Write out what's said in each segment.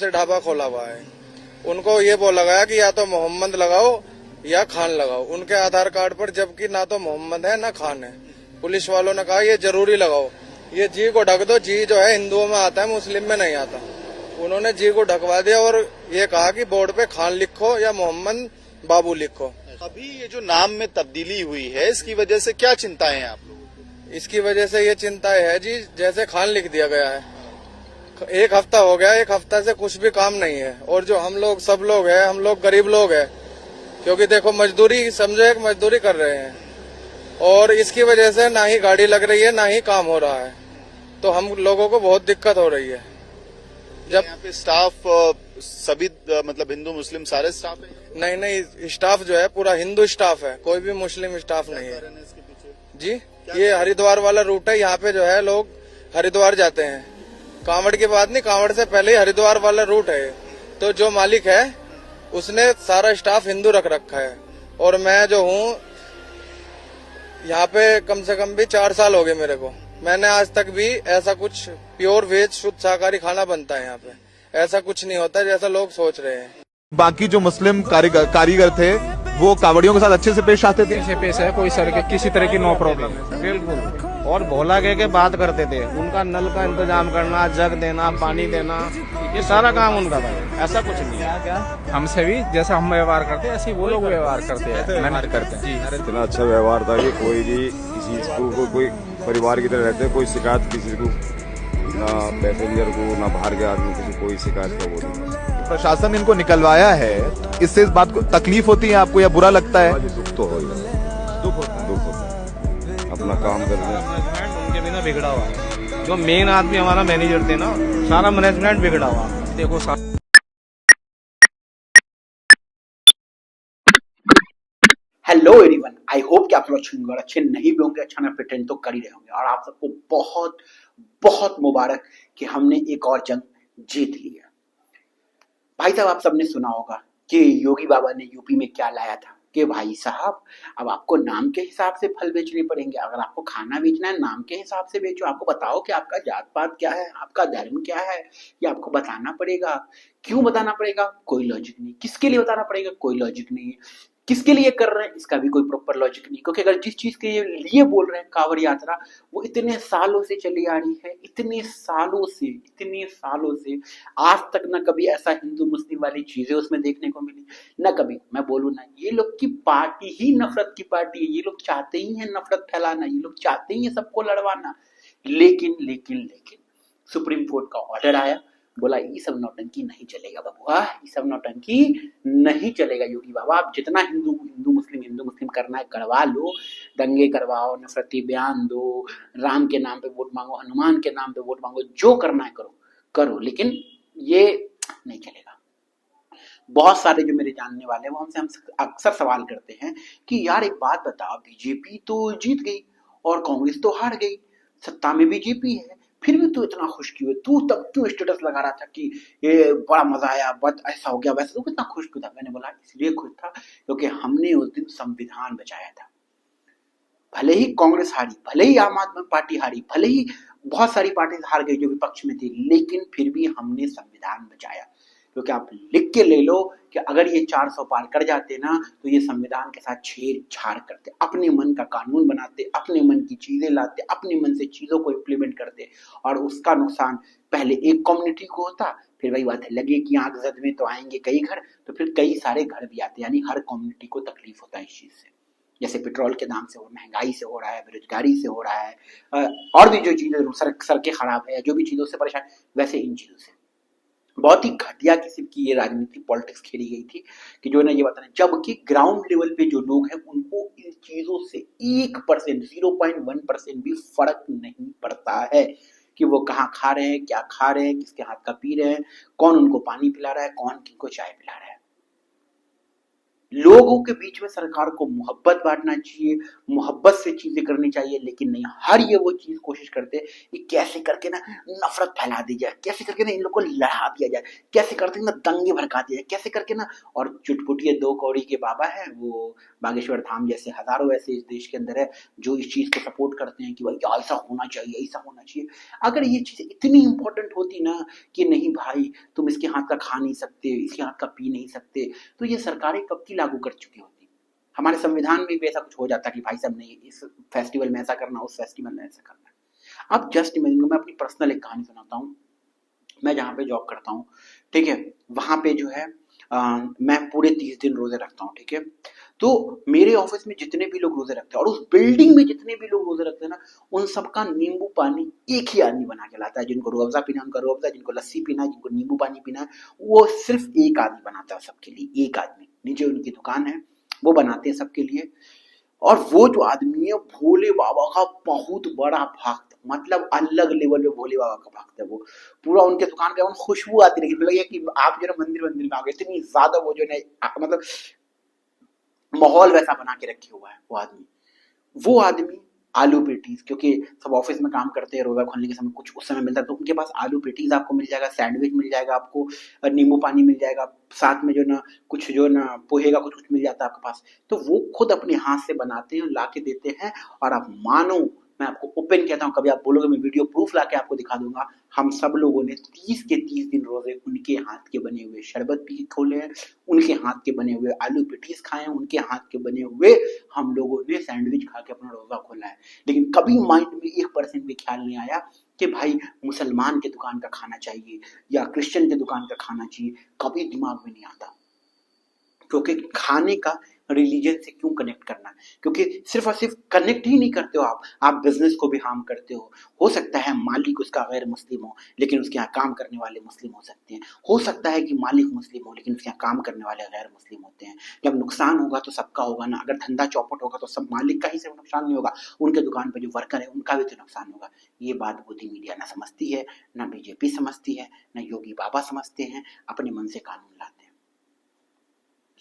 से ढाबा खोला हुआ है। उनको ये बोला गया कि या तो मोहम्मद लगाओ या खान लगाओ उनके आधार कार्ड पर, जबकि ना तो मोहम्मद है ना खान है। पुलिस वालों ने कहा ये जरूरी लगाओ, ये जी को ढक दो, जी जो है हिंदुओं में आता है मुस्लिम में नहीं आता। उन्होंने जी को ढकवा दिया और ये कहा कि बोर्ड पे खान लिखो या मोहम्मद बाबू लिखो। अभी ये जो नाम में तब्दीली हुई है, इसकी वजह से क्या चिंताएं हैं आप लोगों को? इसकी वजह से ये चिंता है जी, जैसे खान लिख दिया गया है, एक हफ्ता हो गया, एक हफ्ता से कुछ भी काम नहीं है। और जो हम लोग सब लोग हैं, हम लोग गरीब लोग हैं, क्योंकि देखो मजदूरी, समझो एक मजदूरी कर रहे हैं, और इसकी वजह से ना ही गाड़ी लग रही है ना ही काम हो रहा है, तो हम लोगों को बहुत दिक्कत हो रही है। जब यहाँ पे स्टाफ सभी मतलब हिंदू मुस्लिम सारे स्टाफ है? नहीं, स्टाफ जो है पूरा हिंदू स्टाफ है, कोई भी मुस्लिम स्टाफ नहीं है जी। ये हरिद्वार वाला रूट है, यहाँ पे जो है लोग हरिद्वार जाते हैं, कांवड़ की बात नहीं, कांवड़ से पहले ही हरिद्वार वाला रूट है। तो जो मालिक है उसने सारा स्टाफ हिंदू रख रखा है, और मैं जो हूँ यहाँ पे कम से कम भी 4 साल हो गए मेरे को। मैंने आज तक भी ऐसा कुछ प्योर वेज शुद्ध शाकाहारी खाना बनता है यहाँ पे, ऐसा कुछ नहीं होता जैसा लोग सोच रहे हैं। बाकी जो मुस्लिम कारीगर थे वो कावड़ियों के साथ अच्छे से पेश आते थे, अच्छे पेश है, कोई सर के किसी तरह की नो प्रॉब्लम, बिल्कुल। और भोला कह के बात करते थे, उनका नल का इंतजाम करना, जग देना, पानी देना, ये सारा काम उनका था, ऐसा कुछ नहीं है। क्या हमसे भी जैसा हम व्यवहार करते हैं ऐसे वो लोग व्यवहार करते हैं, मेहनत करते हैं जी। इतना अच्छा व्यवहार था कि कोई भी किसी को कोई परिवार की तरह रहते, कोई शिकायत किसी को, ना पैसेंजर को ना बाहर के आदमी को कोई शिकायत का वो नहीं। प्रशासन इनको निकलवाया है, इससे इस बात को तकलीफ होती है आपको या बुरा लगता है? दुख तो हो, दुख होता है, अपना काम करते हैं। उनके बिना बिगड़ा हुआ है, जो मेन आदमी हमारा मैनेजर थे ना, सारा मैनेजमेंट बिगड़ा हुआ। देखो हेलो एवरीवन, आई होप कि आप लोग अच्छे होंगे, और अच्छे नहीं भी होंगे, अच्छा ना प्रिटेंड तो कर ही रहे होंगे। और आप सबको बहुत बहुत मुबारक कि हमने एक और जंग जीत ली है। भाई साहब, आप सबने सुना होगा कि योगी बाबा ने यूपी में क्या लाया था कि भाई साहब अब आपको नाम के हिसाब से फल बेचने पड़ेंगे। अगर आपको खाना बेचना है नाम के हिसाब से बेचो। आपको बताओ कि आपका जात पात क्या है, आपका धर्म क्या है, ये आपको बताना पड़ेगा। क्यों बताना पड़ेगा? कोई लॉजिक नहीं। किसके लिए बताना पड़ेगा? कोई लॉजिक नहीं है। किसके लिए कर रहे हैं इसका भी कोई प्रॉपर लॉजिक नहीं, क्योंकि अगर जिस चीज के लिए बोल रहे हैं कांवड़ यात्रा, वो इतने सालों से चली आ रही है, इतने सालों से आज तक ना कभी ऐसा हिंदू मुस्लिम वाली चीजें उसमें देखने को मिली, ना कभी। मैं बोलूं ना, ये लोग की पार्टी ही नफरत की पार्टी है। ये लोग चाहते ही है नफरत फैलाना, ये लोग चाहते ही है सबको लड़वाना। लेकिन सुप्रीम कोर्ट का ऑर्डर आया, बोला ये सब नौटंकी नहीं चलेगा बाबू, ये सब नौटंकी नहीं चलेगा। योगी बाबा, आप जितना हिंदू मुस्लिम करना है करवा लो, दंगे करवाओ, नफरती बयान दो, राम के नाम पे वोट मांगो, हनुमान के नाम पे वोट मांगो, जो करना है करो, लेकिन ये नहीं चलेगा। बहुत सारे जो मेरे जानने वाले हैं वो हमसे अक्सर सवाल करते हैं कि यार एक बात बता, बीजेपी तो जीत गई और कांग्रेस तो हार गई, सत्ता में बीजेपी है, फिर भी तू इतना खुश क्यों है? तू तब क्यों स्टेटस लगा रहा था कि ये बड़ा मजा आया, बट ऐसा हो गया वैसा, तू कितना खुश क्यों था? मैंने बोला इसलिए खुश था क्योंकि हमने उस दिन संविधान बचाया था। भले ही कांग्रेस हारी, भले ही आम आदमी पार्टी हारी, भले ही बहुत सारी पार्टी हार गई जो विपक्ष में थी, लेकिन फिर भी हमने संविधान बचाया। क्योंकि आप लिख के ले लो कि अगर ये 400 पार कर जाते ना तो ये संविधान के साथ छेड़छाड़ करते, अपने मन का कानून बनाते, अपने मन की चीजें लाते, अपने मन से चीजों को इम्प्लीमेंट करते, और उसका नुकसान पहले एक कम्युनिटी को होता। फिर वही बात है, लगे कि आग जद में तो आएंगे कई घर, तो फिर कई सारे घर भी आते, यानी हर कम्युनिटी को तकलीफ होता है इस चीज से। जैसे पेट्रोल के दाम से, महंगाई से हो रहा है, बेरोजगारी से हो रहा है, और भी जो चीजें सड़कें खराब है, जो भी चीजों से परेशान, वैसे इन चीजों से बहुत ही घटिया किस्म की ये राजनीति पॉलिटिक्स खेली गई थी कि जो ना ये बताना, जबकि ग्राउंड लेवल पे जो लोग हैं उनको इन चीजों से 1%, 0.1% भी फर्क नहीं पड़ता है कि वो कहाँ खा रहे हैं, क्या खा रहे हैं, किसके हाथ का पी रहे हैं, कौन उनको पानी पिला रहा है, कौन किनको चाय पिला रहा है। लोगों के बीच में सरकार को मोहब्बत बांटना चाहिए, मोहब्बत से चीजें करनी चाहिए, लेकिन नहीं, हर ये वो चीज कोशिश करते हैं कि कैसे करके ना नफरत फैला दी जाए, कैसे करके ना इन लोग को लड़ा दिया जाए, कैसे करके ना दंगे भड़का दिया जाए, कैसे करके ना। और चुटपुटिया 2 कौड़ी के बाबा है, वो बागेश्वर धाम जैसे हजारों ऐसे इस देश के अंदर है जो इस चीज को सपोर्ट करते हैं कि भाई ऐसा होना चाहिए, ऐसा होना चाहिए। अगर ये चीजें इतनी इंपॉर्टेंट होती ना कि नहीं भाई तुम इसके हाथ का खा नहीं सकते, इसके हाथ का पी नहीं सकते, तो ये सरकारें कब की लागू कर चुकी होती। हमारे संविधान में भी ऐसा कुछ हो जाता कि भाई साहब नहीं, इस फेस्टिवल में ऐसा करना, उस फेस्टिवल में ऐसा करना। अब जस्ट इमेजिन, मैं अपनी पर्सनल एक कहानी सुनाता हूँ। मैं जहाँ पे जॉब करता हूँ, ठीक है, वहां पे जो है मैं पूरे 30 दिन रोजे रखता हूँ, ठीक है। तो मेरे ऑफिस में जितने भी लोग रोजे रखते हैं और उस बिल्डिंग में जितने भी लोग रोजे रखते हैं ना, उन सबका नींबू पानी एक ही आदमी बना के लाता है। जिनको रूह अफ़ज़ा पीना है उनका रूह अफ़ज़ा, जिनको लस्सी पीना है, जिनको नींबू पानी पीना है, वो सिर्फ एक आदमी बनाता है सबके लिए। एक आदमी, नीचे उनकी दुकान है, वो बनाते हैं सबके लिए। और वो जो आदमी है भोले बाबा का बहुत बड़ा भक्त, मतलब अलग लेवल पे भोले बाबा का भक्त है वो। पूरा उनके दुकान पे खुशबू आती रही, लगे कि आप जो है मंदिर में आ गए, इतनी ज्यादा वो जो है मतलब माहौल वैसा बना के रखे हुआ है वो आदमी आलू पेटीज, क्योंकि सब ऑफिस में काम करते हैं, रोजा खोलने के समय कुछ उस समय मिलता है, तो उनके पास आलू पेटीज आपको मिल जाएगा, सैंडविच मिल जाएगा आपको, नींबू पानी मिल जाएगा, साथ में जो ना कुछ जो ना पोहे का कुछ कुछ मिल जाता है आपके पास। तो वो खुद अपने हाथ से बनाते हैं, ला के देते हैं। और आप मानो, मैं आपको ओपन कहता हूँ, कभी आप बोलोगे मैं वीडियो प्रूफ ला के आपको दिखा दूंगा, हम सब लोगों ने 30 के 30 दिन रोजे उनके हाथ के बने हुए शरबत पी खोले हैं, उनके हाथ के बने हुए आलू पेटीज खाए हैं, उनके हाथ के बने हुए हम लोगों ने सैंडविच खा के अपना रोजा खोला है। लेकिन कभी माइंड में 1% भी ख्याल नहीं आया कि भाई मुसलमान के दुकान का खाना चाहिए या क्रिश्चियन के दुकान का खाना चाहिए, कभी दिमाग में नहीं आता। क्योंकि खाने का रिलीजन से क्यों कनेक्ट करना, क्योंकि सिर्फ और सिर्फ कनेक्ट ही नहीं करते हो आप बिजनेस को भी हार्म करते हो सकता है मालिक उसका गैर मुस्लिम हो लेकिन उसके यहाँ काम करने वाले मुस्लिम हो सकते हैं, हो सकता है कि मालिक मुस्लिम हो लेकिन उसके यहाँ काम करने वाले गैर मुस्लिम होते हैं। जब नुकसान होगा तो सबका होगा ना, अगर धंधा चौपट होगा तो सब मालिक का ही सिर्फ नुकसान नहीं होगा, उनके दुकान पर जो वर्कर है उनका भी तो नुकसान होगा। ये बात मोदी मीडिया ना समझती है, ना बीजेपी समझती है, ना योगी बाबा समझते हैं, अपने मन से कानून लाते हैं।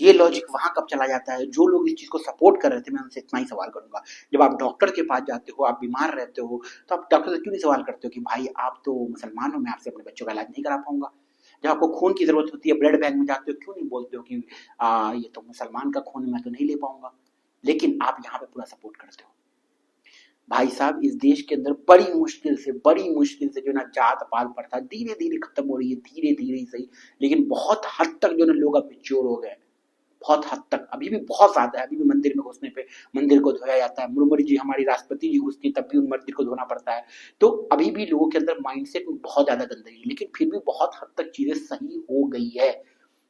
ये लॉजिक वहां कब चला जाता है? जो लोग इस चीज को सपोर्ट कर रहे थे, मैं उनसे इतना ही सवाल करूंगा, जब आप डॉक्टर के पास जाते हो, आप बीमार रहते हो, तो आप डॉक्टर से क्यों नहीं सवाल करते हो कि भाई आप तो मुसलमान हो, मैं आपसे अपने बच्चों का इलाज नहीं करा पाऊंगा। जब आपको खून की जरूरत होती है, ब्लड बैंक में जाते हो, क्यों नहीं बोलते हो कि ये तो मुसलमान का खून मैं तो नहीं ले पाऊंगा, लेकिन आप यहाँ पे पूरा सपोर्ट करते हो। भाई साहब, इस देश के अंदर बड़ी मुश्किल से जो ना जात पात प्रथा धीरे धीरे खत्म हो रही है, धीरे धीरे ही सही, लेकिन बहुत हद तक जो ना लोग अब मैच्योर हो गए, बहुत हद तक। अभी भी बहुत ज्यादा है, अभी भी मंदिर में घुसने पे मंदिर को धोया जाता है। मुरमुरी जी, हमारी राष्ट्रपति जी घुसती तब भी उन मंदिर को धोना पड़ता है। तो अभी भी लोगों के अंदर माइंडसेट में बहुत ज्यादा गंदगी है, लेकिन फिर भी बहुत हद तक चीजें सही हो गई है।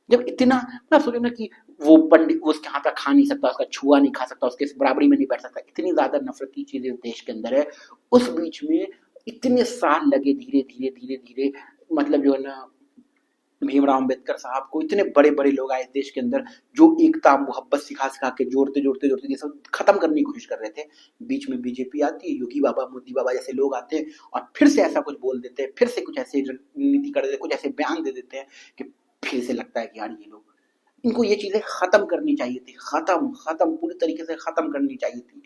जब इतना मैं सोचो ना कि वो पंडित उसके हाथ का खा नहीं सकता, उसका छुआ नहीं खा सकता, उसके बराबरी में नहीं बैठ सकता, इतनी ज्यादा नफरत की चीजें देश के अंदर है, उस बीच में इतने साल लगे धीरे धीरे धीरे धीरे, मतलब जो है ना भीमराव अम्बेडकर साहब को, इतने बड़े बड़े लोग आए देश के अंदर जो एकता मोहब्बत सिखा सिखा के जोड़ते ये सब खत्म करने की कोशिश कर रहे थे। बीच में बीजेपी आती है, योगी बाबा मोदी बाबा जैसे लोग आते हैं और फिर से ऐसा कुछ बोल देते हैं, फिर से कुछ ऐसे नीति कर देते हैं, कुछ ऐसे बयान दे देते हैं कि फिर से लगता है कि यार ये लोग, इनको ये चीजें खत्म करनी चाहिए थी, खत्म पूरी तरीके से खत्म करनी चाहिए थी।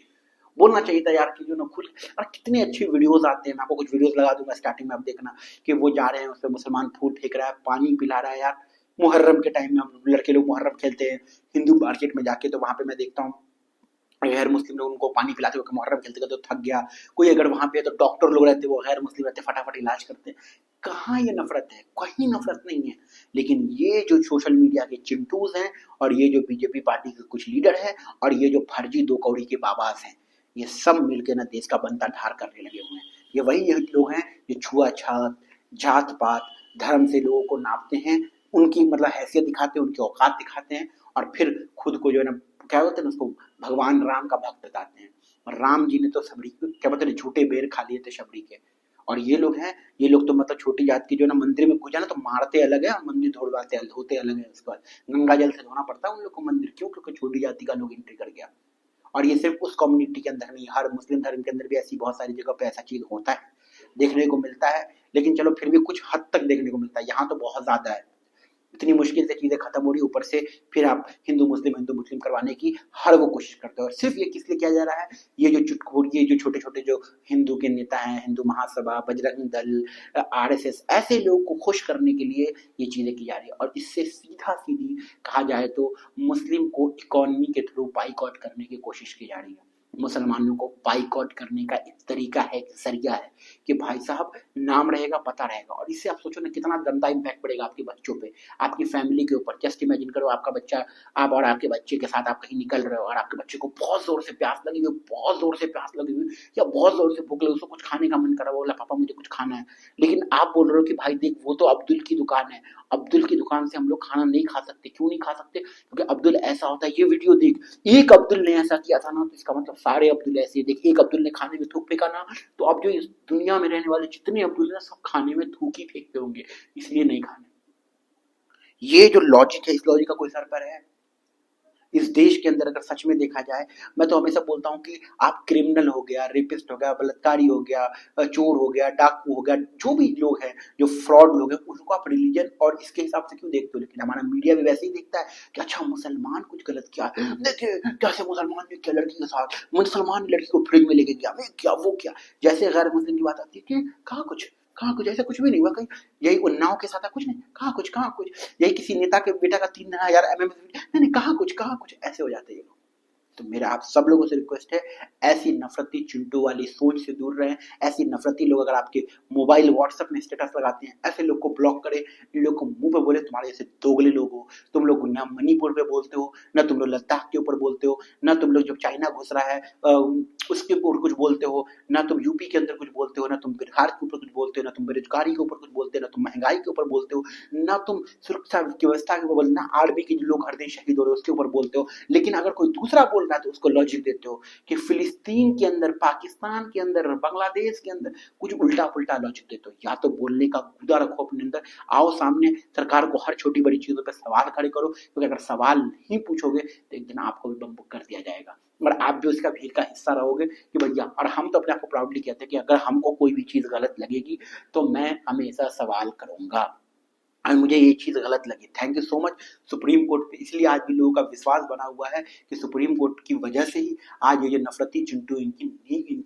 बोलना चाहिए था यार कि जो ना खुल, और कितने अच्छे वीडियोस आते हैं, मैं आपको कुछ वीडियोस लगा दूंगा स्टार्टिंग में, आप देखना कि वो जा रहे हैं, उसपे मुसलमान फूल फेंक रहा है, पानी पिला रहा है। यार मुहर्रम के टाइम में हम लड़के लोग मुहर्रम खेलते हैं हिंदू मार्केट में जाके, तो वहां पे मैं देखता हूँ गैर मुस्लिम लोग उनको पानी पिलाते हुए, मुहर्रम खेलते तो थक गया कोई, अगर वहां पे तो डॉक्टर लोग रहते वो गैर मुस्लिम रहते, फटाफट इलाज करते। कहाँ ये नफरत है? कहीं नफरत नहीं है। लेकिन ये जो सोशल मीडिया के चिंटूज हैं और ये जो बीजेपी पार्टी के कुछ लीडर हैं और ये जो फर्जी 2 कौड़ी के बाबास हैं, ये सब मिलकर ना देश का बनता ढार करने लगे हुए हैं। ये वही लोग हैं जो छुआछूत, जात पात, धर्म से लोगों को नापते हैं, उनकी मतलब हैसियत दिखाते हैं, उनकी औकात दिखाते हैं, और फिर खुद को जो है ना क्या बोलते हैं उसको, भगवान राम का भक्त बताते हैं। और राम जी ने तो सबरी क्या बोलते हैं झूठे बेर खा लिए थे शबरी के। और ये लोग तो मतलब छोटी जात की जो ना मंदिर में घुस जाना तो मारते अलग है और मंदिर धोते अलग है। उसके बाद गंगा जल से धोना पड़ता है उन लोग को मंदिर, क्यों? क्योंकि छोटी जाति का लोग एंट्री कर गया। और ये सिर्फ उस कम्युनिटी के अंदर नहीं, हर मुस्लिम धर्म के अंदर भी ऐसी बहुत सारी जगह पे ऐसा चीज होता है, देखने को मिलता है। लेकिन चलो फिर भी कुछ हद तक देखने को मिलता है, यहाँ तो बहुत ज्यादा है। इतनी मुश्किल से चीजें खत्म हो रही, ऊपर से फिर आप हिंदू मुस्लिम करवाने की हर वो कोशिश करते हो। और सिर्फ ये किस लिए किया जा रहा है, ये जो चुटकुर, ये जो छोटे छोटे जो हिंदू के नेता हैं, हिंदू महासभा, बजरंग दल, आरएसएस, ऐसे लोगों को खुश करने के लिए ये चीजें की जा रही है। और इससे सीधा सीधी कहा जाए तो मुस्लिम को इकोनॉमी के थ्रू बाइकआउट करने की कोशिश की जा रही है। मुसलमानों को बाइकआउट करने का एक तरीका है, एक जरिया है कि भाई साहब नाम रहेगा, पता रहेगा। और इससे आप सोचो ना कितना गंदा इम्पैक्ट पड़ेगा आपके बच्चों पे, आपकी फैमिली के ऊपर। जस्ट इमेजिन करो आपका बच्चा, आप और आपके बच्चे के साथ आप कहीं निकल रहे हो और आपके बच्चे को बहुत जोर से प्यास लगी हुई, बहुत जोर से प्यास लगी हुई या बहुत जोर से भूख लगी, उसको कुछ खाने का मन कर रहा है, बोला पापा मुझे कुछ खाना है। लेकिन आप बोल रहे हो कि भाई देख वो तो अब्दुल की दुकान है, अब्दुल की दुकान से हम लोग खाना नहीं खा सकते। क्यों नहीं खा सकते? क्योंकि अब्दुल ऐसा होता है। ये वीडियो देख, एक अब्दुल ने ऐसा किया था ना, तो इसका मतलब सारे अब्दुल ऐसे ही। देख, एक अब्दुल ने खाने में थूक फेंका ना, तो अब जो इस दुनिया में रहने वाले जितने अब्दुल हैं सब खाने में थूक ही फेंकते होंगे, इसलिए नहीं खाने। ये जो लॉजिक है, इस लॉजिक का कोई सर पर है? इस देश के अंदर अगर सच में देखा जाए, मैं तो हमेशा बोलता हूँ कि आप क्रिमिनल हो गया, रेपिस्ट हो गया, बलात्कारी हो गया, चोर हो गया, डाकू हो गया, जो भी लोग हैं, जो फ्रॉड लोग हैं, उनको आप रिलीजन और इसके हिसाब से क्यों देखते हो? लेकिन हमारा मीडिया भी वैसे ही देखता है कि अच्छा मुसलमान कुछ गलत किया, देखिए कैसे मुसलमान ने किया लड़की के साथ, मुसलमान लड़की को फ्रिज में लेके गया, क्या वो क्या। जैसे गैर मुस्लिम की बात आती है कि कहाँ कुछ ऐसा कुछ भी नहीं हुआ, कहीं यही उन्नाव के साथ कुछ नहीं, कहाँ कुछ यही किसी नेता के बेटा का 3000 नहीं, कहाँ कुछ ऐसे हो जाते हैं ये लोग। तो मेरा आप सब लोगों से रिक्वेस्ट है, ऐसी नफरती चिंटू वाली सोच से दूर रहें। ऐसी नफरती लोग अगर आपके मोबाइल व्हाट्सएप में स्टेटस लगाते हैं, ऐसे लोग को ब्लॉक करें। इन लोग को मुंह पे बोले तुम्हारे जैसे दोगले लोग हो, तुम लोग ना मणिपुर पे बोलते हो, ना तुम लोग लद्दाख के ऊपर बोलते हो, ना तुम लोग जब चाइना घुस रहा है उसके ऊपर कुछ बोलते हो, ना तुम यूपी के अंदर कुछ बोलते हो, ना तुम बिहार के ऊपर कुछ बोलते हो, ना तुम बेरोजगारी के ऊपर कुछ बोलते हो, ना तुम महंगाई के ऊपर बोलते हो, ना तुम सुरक्षा व्यवस्था के ऊपर बोलते, ना आर्मी के जो लोग हर दिन शहीद हो रहे हो उसके ऊपर बोलते हो। लेकिन अगर कोई दूसरा बोल रहा है तो उसको लॉजिक देते हो कि फिलिस्तीन के अंदर, पाकिस्तान के अंदर, बांग्लादेश के अंदर कुछ उल्टा पुल्टा लॉजिक देते हो। या तो बोलने का गुदा रखो अपने अंदर, आओ सामने सरकार को हर छोटी बड़ी चीजों पर सवाल खड़े करो, क्योंकि अगर सवाल नहीं पूछोगे तो एक दिन आपको भी बम कर दिया जाएगा और आप भी उसका भीड़ का हिस्सा रहोगे कि भैया। और हम तो अपने आप को प्राउडली कहते हैं कि अगर हमको कोई भी चीज गलत लगेगी तो मैं हमेशा सवाल करूंगा और मुझे ये चीज गलत लगी। Thank you so much supreme court पे। इसलिए आज भी लोगों का विश्वास बना हुआ है कि सुप्रीम कोर्ट की वजह से ही आज ये जो नफरती चिंटू, इनकी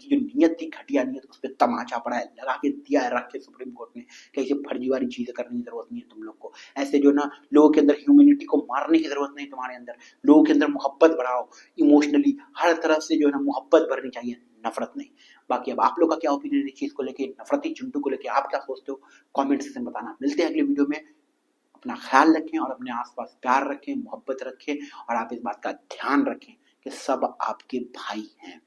जो नियत थी, घटिया नियत, उस पर तमाचा पड़ा है, लगा के दिया है रख के सुप्रीम कोर्ट ने कि ऐसे फर्जीवारी चीजें करने की जरूरत नहीं है तुम लोग को। ऐसे जो ना लोगों के अंदर ह्यूमैनिटी को मारने की जरूरत नहीं तुम्हारे अंदर। लोगों के अंदर मोहब्बत बढ़ाओ, इमोशनली हर तरफ से जो है ना मोहब्बत बढ़नी चाहिए, नफरत नहीं। बाकी अब आप लोग का क्या ओपिनियन है इस चीज को लेके, नफरती चिंटू को लेके आप क्या सोचते हो, कमेंट सेक्शन में बताना। मिलते हैं अगले वीडियो में। अपना ख्याल रखें और अपने आसपास प्यार रखें, मोहब्बत रखें और आप इस बात का ध्यान रखें कि सब आपके भाई हैं।